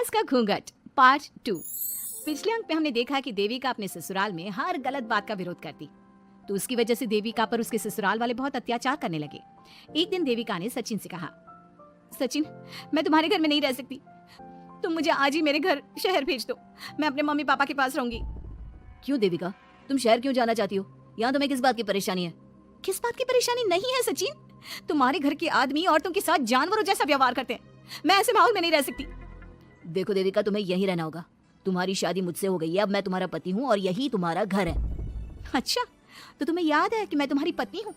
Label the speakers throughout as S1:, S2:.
S1: सास का घूंघट पार्ट 2। पिछले अंक में हमने देखा कि देविका अपने ससुराल में हर गलत बात का विरोध करती, तो उसकी वजह से देविका पर उसके ससुराल वाले बहुत अत्याचार करने लगे। एक दिन देविका ने सचिन से कहा, सचिन, मैं तुम्हारे घर में नहीं रह सकती, तुम मुझे आज ही मेरे घर शहर भेज दो, मैं अपने मम्मी पापा के पास रहूंगी।
S2: क्यों देविका, तुम शहर क्यों जाना चाहती हो? यहाँ तुम्हें किस बात की परेशानी है?
S1: किस बात की परेशानी नहीं है सचिन, तुम्हारे घर के आदमी औरतों के साथ जानवरों जैसा व्यवहार करते हैं, मैं ऐसे माहौल में नहीं रह सकती।
S2: देखो देविका, तुम्हें यहीं रहना होगा। तुम्हारी शादी मुझसे हो गई है, अब मैं तुम्हारा पति हूँ और यही तुम्हारा घर है।
S1: अच्छा, तो तुम्हें याद है कि मैं तुम्हारी पत्नी हूँ?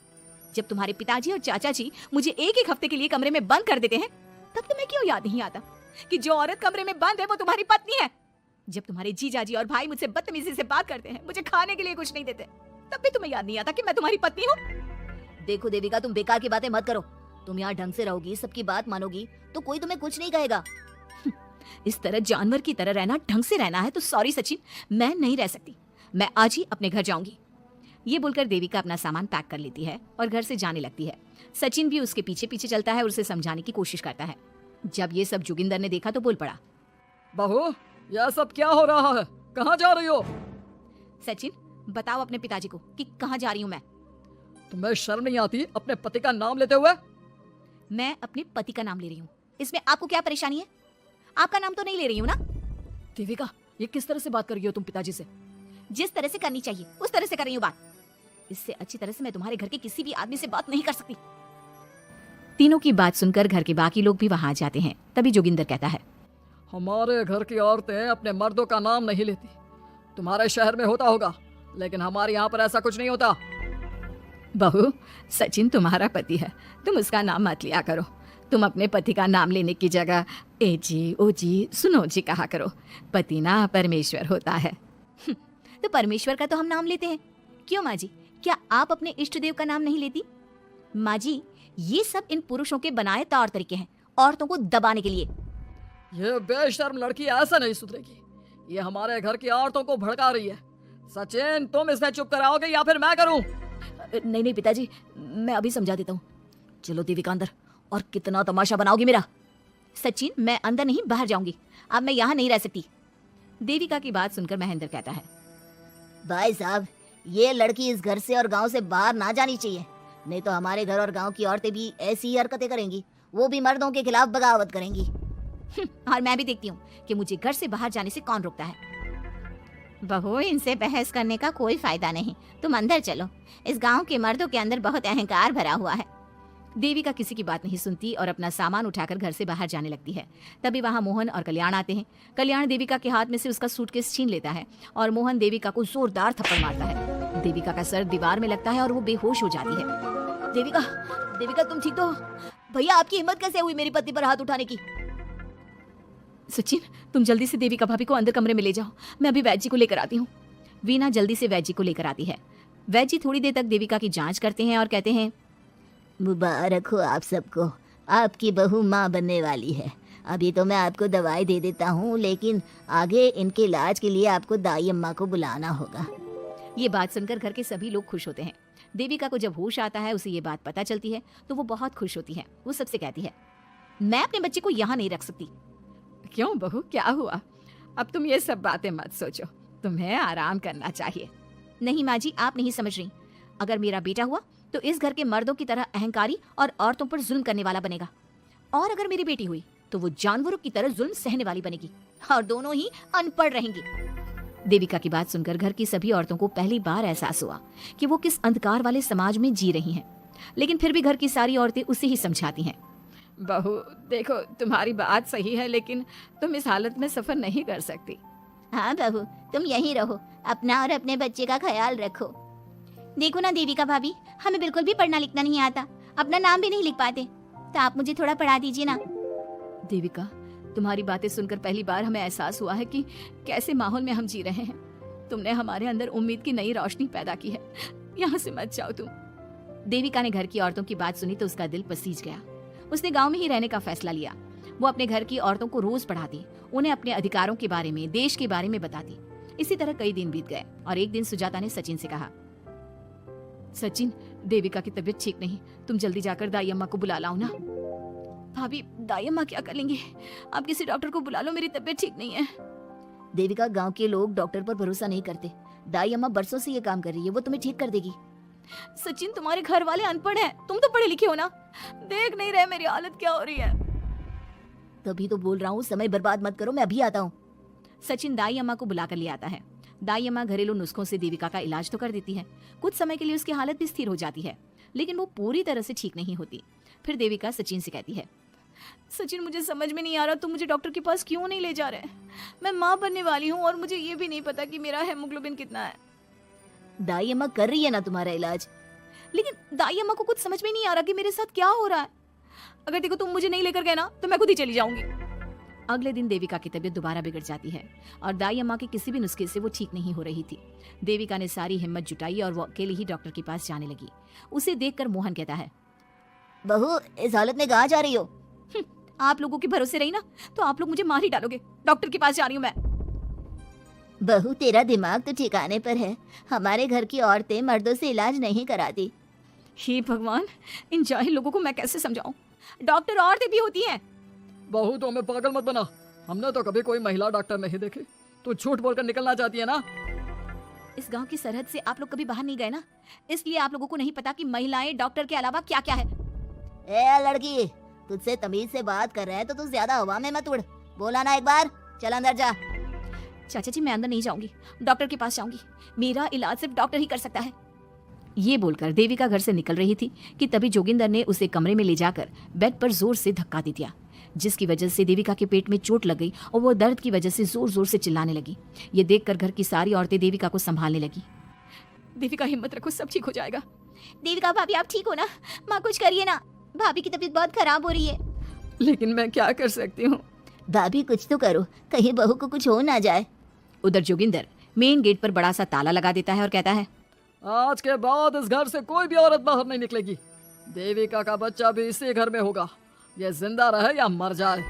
S1: जब तुम्हारे पिताजी और चाचा जी मुझे एक हफ्ते के लिए कमरे में बंद कर देते हैं, तब तुम्हें क्यों याद नहीं आता कि जो औरत कमरे में बंद है वो तुम्हारी पत्नी है? जब तुम्हारे जीजाजी और भाई मुझसे बदतमीजी से बात करते हैं, मुझे खाने के लिए कुछ नहीं देते, तब भी तुम्हें याद नहीं आता कि मैं तुम्हारी पत्नी हूँ?
S2: देखो देविका, तुम बेकार की बातें मत करो। तुम यहाँ ढंग से रहोगी, सबकी बात मानोगी, तो कोई तुम्हें कुछ नहीं कहेगा।
S1: इस तरह जानवर की तरह रहना, ढंग से रहना है तो सॉरी सचिन, मैं नहीं रह सकती, मैं आज ही अपने घर जाऊंगी। ये बोलकर देविका अपना सामान पैक कर लेती है और घर से जाने लगती है। सचिन भी उसके पीछे पीछे चलता है और उसे समझाने की कोशिश करता है। जब ये सब जोगिंदर ने देखा तो बोल पड़ा,
S3: बहू, यह सब क्या हो रहा है? कहाँ जा रही हो?
S1: सचिन, बताओ अपने पिताजी को कि कहाँ जा रही हूँ मैं।
S3: तुम्हें शर्म नहीं आती अपने पति का नाम लेते हुए?
S1: मैं अपने पति का नाम ले रही हूँ, इसमें आपको क्या परेशानी है? आपका नाम तो नहीं ले रही हूँ ना?
S2: देविका, ये किस तरह से बात कर रही हो तुम पिताजी से?
S1: जिस तरह से करनी चाहिए उस तरह से कर रही हूँ बात। इससे अच्छी तरह से मैं तुम्हारे घर के किसी भी आदमी से बात नहीं कर सकती। तीनों की बात सुनकर घर के बाकी लोग भी वहां आ जाते हैं। तभी जोगिंदर कहता है,
S3: हमारे घर की औरतें अपने मर्दों का नाम नहीं लेती। तुम्हारे शहर में होता होगा, लेकिन हमारे यहाँ पर ऐसा कुछ नहीं होता।
S1: बहू, सचिन तुम्हारा पति है, तुम उसका नाम मत लिया करो। तुम अपने पति का नाम लेने की जगह ए जी, ओ जी, सुनो जी कहा करो। पति ना परमेश्वर होता है। तो परमेश्वर का तो हम नाम लेते हैं। क्यों माँ जी, क्या आप अपने इष्ट देव का नाम नहीं लेती? माँ जी, ये सब इन पुरुषों के बनाए तौर तरीके हैं, औरतों को दबाने के लिए।
S3: ये बेशर्म लड़की ऐसा नहीं सुधरेगी। ये हमारे घर की औरतों को भड़का रही है। सचिन, तुम इसे चुप कराओगे या फिर मैं करूं?
S2: नहीं नहीं पिताजी, मैं अभी समझा देता हूँ। चलो देविका अंदर, और कितना तमाशा बनाओगी मेरा?
S1: सचिन, मैं अंदर नहीं बाहर जाऊंगी, अब मैं यहाँ नहीं रह सकती। देविका की बात सुनकर महेंद्र कहता है,
S2: भाई साहब, ये लड़की इस घर से और गांव से बाहर ना जानी चाहिए, नहीं तो हमारे घर और गांव की औरतें भी ऐसी ही हरकतें करेंगी। वो भी मर्दों के खिलाफ बगावत करेंगी।
S1: और मैं भी देखती हूँ कि मुझे घर से बाहर जाने से कौन रोकता है। बहू, इनसे बहस करने का कोई फायदा नहीं, तुम अंदर चलो। इस गांव के मर्दों के अंदर बहुत अहंकार भरा हुआ है। देविका किसी की बात नहीं सुनती और अपना सामान उठाकर घर से बाहर जाने लगती है। तभी वहाँ मोहन और कल्याण आते हैं। कल्याण देविका के हाथ में से उसका सूटकेस छीन लेता है और मोहन देविका को जोरदार थप्पड़ मारता है। देविका का सर दीवार में लगता है और वो बेहोश हो जाती है।
S2: देविका, देविका तुम ठीक तो? भैया, आपकी हिम्मत कैसे हुई मेरी पति पर हाथ उठाने की?
S1: सचिन, तुम जल्दी से देविका भाभी को अंदर कमरे में ले जाओ, मैं अभी वैद्य जी को लेकर आती हूँ। वीना जल्दी से वैद्य जी को लेकर आती है। वैद्य जी थोड़ी देर तक देविका की जांच करते हैं और कहते हैं,
S2: मुबारक हो आप सबको, आपकी बहू माँ बनने वाली है। अभी तो मैं आपको दवाई दे देता हूँ, लेकिन आगे इनके इलाज के लिए आपको दाई अम्मा को बुलाना होगा।
S1: ये बात सुनकर घर के सभी लोग खुश होते हैं। देविका को जब होश आता है, उसे ये बात पता चलती है तो वो बहुत खुश होती है। वो सबसे कहती है, मैं अपने बच्चे को यहाँ नहीं रख सकती। क्यों बहू, क्या हुआ? अब तुम ये सब बातें मत सोचो, तुम्हें आराम करना चाहिए। नहीं माँ जी, आप नहीं समझ रही। अगर मेरा बेटा हुआ तो इस घर के मर्दों की तरह अहंकारी और औरतों पर जुल्म करने वाला बनेगा, और अगर मेरी बेटी हुई तो वो जानवरों की तरह जुल्म सहने वाली बनेगी, और दोनों ही अनपढ़ रहेंगी। देविका की बात सुनकर घर की सभी औरतों को पहली बार एहसास हुआ कि वो किस अंधकार वाले समाज में जी रही हैं। लेकिन फिर भी घर की सारी औरतें उसे ही समझाती हैं। बहू देखो, तुम्हारी बात सही है, लेकिन तुम इस हालत में सफर नहीं कर सकती।
S2: हाँ बहू, तुम यहीं रहो, अपना और अपने बच्चे का ख्याल रखो।
S1: देखो ना देविका भाभी, हमें बिल्कुल भी पढ़ना लिखना नहीं आता, अपना नाम भी नहीं लिख पाते, तो आप मुझे थोड़ा पढ़ा दीजिए ना। देविका, तुम्हारी बातें सुनकर पहली बार हमें एहसास हुआ है कि कैसे माहौल में हम जी रहे हैं। तुमने हमारे अंदर उम्मीद की नई रोशनी पैदा की है, यहाँ से मत जाओ तुम। देविका ने घर की औरतों की बात सुनी तो उसका दिल पसीज गया। उसने गांव में ही रहने का फैसला लिया। वो अपने घर की औरतों को रोज पढ़ाती, उन्हें अपने अधिकारों के बारे में, देश के बारे में बताती। इसी तरह कई दिन बीत गए और एक दिन सुजाता ने सचिन से कहा, सचिन, देविका की तबीयत ठीक नहीं, तुम जल्दी जाकर दाई अम्मा को बुला लाओ ना। भाभी, दाई अम्मा क्या कर लेंगे? आप किसी डॉक्टर को बुला लो, मेरी तबीयत ठीक नहीं है।
S2: देविका, गांव के लोग डॉक्टर पर भरोसा नहीं करते। दाई अम्मा बरसों से ये काम कर रही है, वो तुम्हें ठीक कर देगी।
S1: सचिन, तुम्हारे घर वाले अनपढ़ हैं, तुम तो पढ़े लिखे हो ना, देख नहीं रहे मेरी हालत क्या हो रही है।
S2: तभी तो बोल रहा हूँ, समय बर्बाद मत करो, मैं अभी आता हूँ।
S1: सचिन दाई अम्मा को बुलाकर ले आता है। दाई अम्मा घरेलू नुस्खों से देविका का इलाज तो कर देती है। कुछ समय के लिए उसकी हालत भी स्थिर हो जाती है, लेकिन वो पूरी तरह से ठीक नहीं होती। फिर देविका सचिन से कहती है, सचिन, मुझे समझ में नहीं आ रहा तुम मुझे डॉक्टर के पास क्यों नहीं ले जा रहे? मैं माँ बनने वाली हूँ और मुझे ये भी नहीं पता कि मेरा हेमोग्लोबिन कितना है।
S2: दाई अम्मा कर रही है ना तुम्हारा इलाज।
S1: लेकिन दाई अम्मा को कुछ समझ में नहीं आ रहा कि मेरे साथ क्या हो रहा है। अगर देखो तुम मुझे नहीं लेकर गए ना तो मैं खुद ही चली जाऊंगी। अगले दिन देविका की तबीयत दोबारा बिगड़ जाती है और दाई अम्मा के किसी भी नुस्खे से वो ठीक नहीं हो रही थी। देविका ने सारी हिम्मत जुटाई और वो अकेले ही डॉक्टर के पास जाने लगी। उसे देखकर मोहन कहता है,
S2: बहू, इस हालत में कहाँ जा रही हो?
S1: आप लोगों के भरोसे रही ना तो आप लोग मुझे मार ही डालोगे। डॉक्टर के पास जा रही हूँ मैं।
S2: बहू, तेरा दिमाग तो ठिकाने पर है। हमारे घर की औरतें मर्दों से इलाज नहीं कराती।
S1: हे भगवान, इन जाहिल लोगों को मैं कैसे समझाऊं? डॉक्टर औरतें भी होती हैं।
S3: बहू, तो हमें पागल मत बना, हमने तो कभी कोई महिला डॉक्टर नहीं देखी। तू झूठ बोलकर निकलना चाहती है ना?
S1: इस गांव की सरहद से आप लोग कभी बाहर नहीं गए ना, इसलिए आप लोगों को नहीं पता कि महिलाएं डॉक्टर के अलावा क्या क्या है।
S2: ए लड़की, तुझसे तमीज से बात कर रहे हैं तो तू ज्यादा हवा में मत उड़। बोला ना एक बार, चल अंदर जा।
S1: चाचा जी, मैं अंदर नहीं जाऊंगी, डॉक्टर के पास जाऊंगी। मेरा इलाज सिर्फ डॉक्टर ही कर सकता है। ये बोलकर देविका घर से निकल रही थी कि तभी जोगिंदर ने उसे कमरे में ले जाकर बेड पर जोर से धक्का दे दिया, जिसकी वजह से देविका के पेट में चोट लग गई और वो दर्द की वजह से जोर जोर से चिल्लाने लगी। ये देखकर घर की सारी औरतें देविका को संभालने लगी। देविका, हिम्मत रखो, सब ठीक हो जाएगा।
S2: देविका भाभी, आप ठीक हो ना? माँ, कुछ करिए ना, भाभी की तबीयत बहुत खराब हो रही है।
S1: लेकिन मैं क्या कर सकती हूँ?
S2: भाभी, कुछ तो करो, कहीं बहू को कुछ हो ना जाए।
S1: उधर जोगिंदर मेन गेट पर बड़ा सा ताला लगा देता है और कहता है,
S3: आज के बाद इस घर से कोई भी औरत बाहर नहीं निकलेगी। देविका का बच्चा भी इसी घर में होगा, ये जिंदा रहे या मर जाए।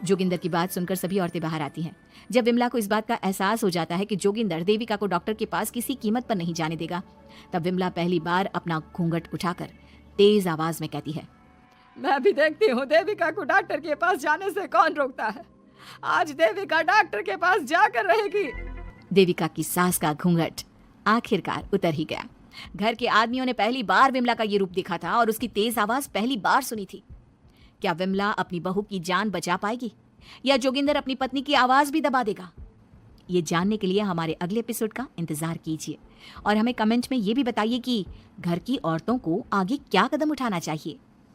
S1: जोगिंदर की बात सुनकर सभी औरतें बाहर आती हैं। जब विमला को इस बात का एहसास हो जाता है कि जोगिंदर देविका को डॉक्टर के पास किसी कीमत पर नहीं जाने देगा, तब विमला पहली बार अपना घूंघट उठाकर तेज आवाज में कहती है,
S3: मैं भी देखती हूँ देविका को डॉक्टर के पास जाने से कौन रोकता है। आज देविका डॉक्टर के पास जाकर रहेगी।
S1: देविका की सास का घूंघट आखिरकार उतर ही गया। घर के आदमियों ने पहली बार विमला का ये रूप देखा था और उसकी तेज आवाज पहली बार सुनी थी। क्या विमला अपनी बहू की जान बचा पाएगी या जोगिंदर अपनी पत्नी की आवाज भी दबा देगा? ये जानने के लिए हमारे अगले एपिसोड का इंतजार कीजिए और हमें कमेंट में ये भी बताइए कि घर की औरतों को आगे क्या कदम उठाना चाहिए।